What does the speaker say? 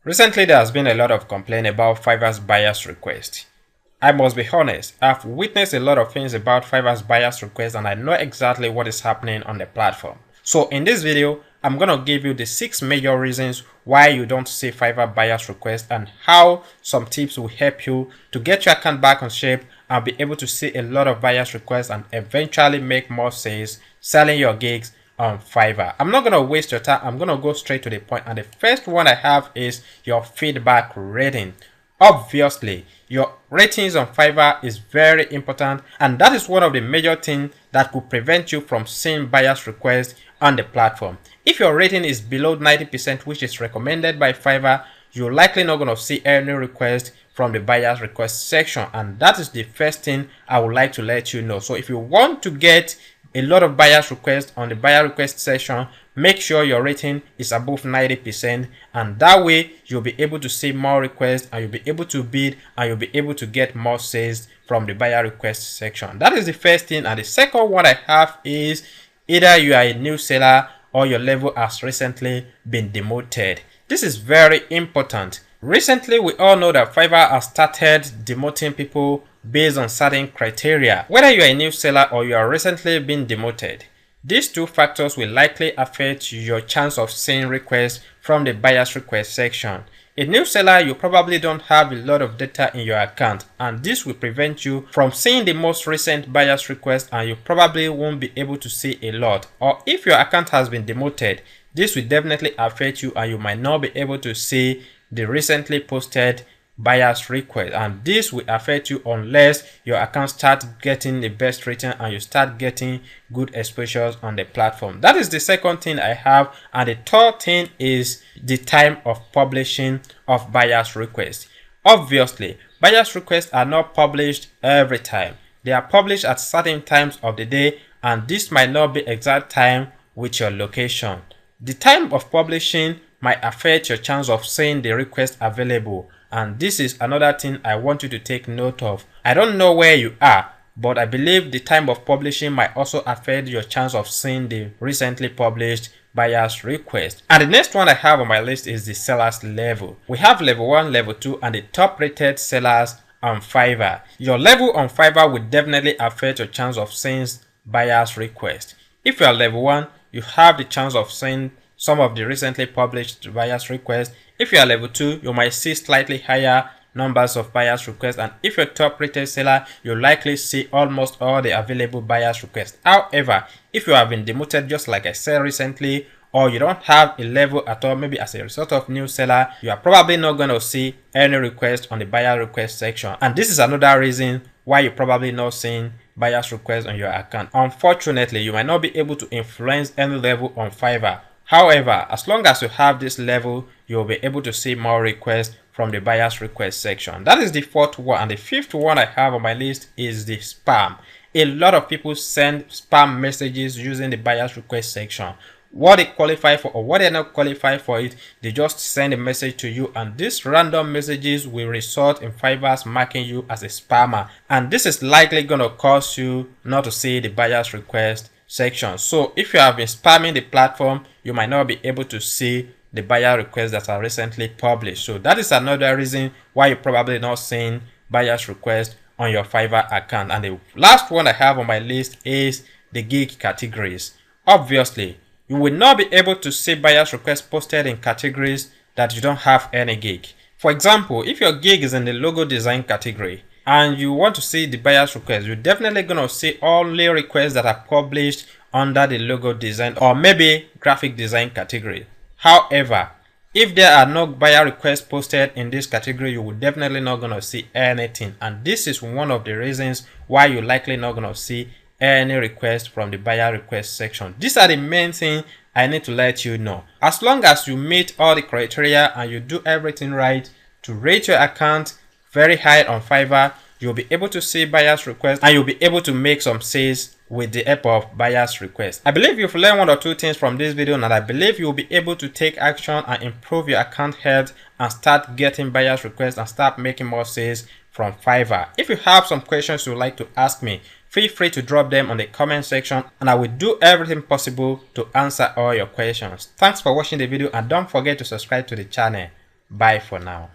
Recently, there has been a lot of complaint about Fiverr's bias request. I must be honest, I've witnessed a lot of things about Fiverr's bias request and I know exactly what is happening on the platform. So in this video, I'm going to give you the 6 major reasons why you don't see Fiverr bias request and how some tips will help you to get your account back on shape and be able to see a lot of bias requests and eventually make more sales selling your gigs on Fiverr. I'm not going to waste your time. I'm going to go straight to the point. And the first one I have is your feedback rating. Obviously, your ratings on Fiverr is very important, and that is one of the major things that could prevent you from seeing bias requests on the platform. If your rating is below 90%, which is recommended by Fiverr, you're likely not going to see any request from the bias request section, and that is the first thing I would like to let you know. So if you want to get a lot of bias requests on the bias request section, make sure your rating is above 90%, and that way you'll be able to see more requests and you'll be able to bid and you'll be able to get more sales from the buyer request section. That is the first thing. And the second one I have is either you are a new seller or your level has recently been demoted. This is very important. Recently, we all know that Fiverr has started demoting people based on certain criteria. Whether you are a new seller or you are recently been demoted, these two factors will likely affect your chance of seeing requests from the bias request section. A new seller, you probably don't have a lot of data in your account, and this will prevent you from seeing the most recent bias request, and you probably won't be able to see a lot. Or if your account has been demoted, this will definitely affect you and you might not be able to see the recently posted bias request, and this will affect you unless your account starts getting the best rating and you start getting good exposures on the platform. That is the second thing I have. And the third thing is the time of publishing of bias requests. Obviously, bias requests are not published every time. They are published at certain times of the day, and this might not be exact time with your location. The time of publishing might affect your chance of seeing the request available, and this is another thing I want you to take note of. I don't know where you are, but I believe the time of publishing might also affect your chance of seeing the recently published bias request. And the next one I have on my list is the sellers level. We have level 1, level 2, and the top rated sellers on Fiverr. Your level on Fiverr will definitely affect your chance of seeing bias request. If you are level 1, you have the chance of seeing some of the recently published bias requests. If you are level 2, you might see slightly higher numbers of bias requests, and if you're top rated seller, you'll likely see almost all the available bias requests. However, if you have been demoted, just like I said recently, or you don't have a level at all, maybe as a result of new seller, you are probably not going to see any request on the bias request section, and this is another reason why you're probably not seeing bias requests on your account. Unfortunately, you might not be able to influence any level on Fiverr. However, as long as you have this level, you'll be able to see more requests from the bias request section. That is the fourth one. And the fifth one I have on my list is the spam. A lot of people send spam messages using the bias request section. What they qualify for or what they not qualify for it, they just send a message to you, and these random messages will result in Fiverr marking you as a spammer, and this is likely going to cause you not to see the bias request section. So if you have been spamming the platform, you might not be able to see the bias requests that are recently published. So that is another reason why you're probably not seeing bias requests on your Fiverr account. And the last one I have on my list is the gig categories. Obviously, you will not be able to see bias requests posted in categories that you don't have any gig. For example, if your gig is in the logo design category and you want to see the bias requests, you're definitely going to see only requests that are published under the logo design or maybe graphic design category. However, if there are no buyer requests posted in this category, you will definitely not going to see anything, and this is one of the reasons why you're likely not going to see any request from the buyer request section. These are the main things I need to let you know. As long as you meet all the criteria and you do everything right to rate your account very high on Fiverr, you'll be able to see bias requests and you'll be able to make some sales with the help of bias requests. I believe you've learned one or two things from this video, and I believe you'll be able to take action and improve your account health and start getting bias requests and start making more sales from Fiverr. If you have some questions you'd like to ask me, feel free to drop them on the comment section and I will do everything possible to answer all your questions. Thanks for watching the video and don't forget to subscribe to the channel. Bye for now.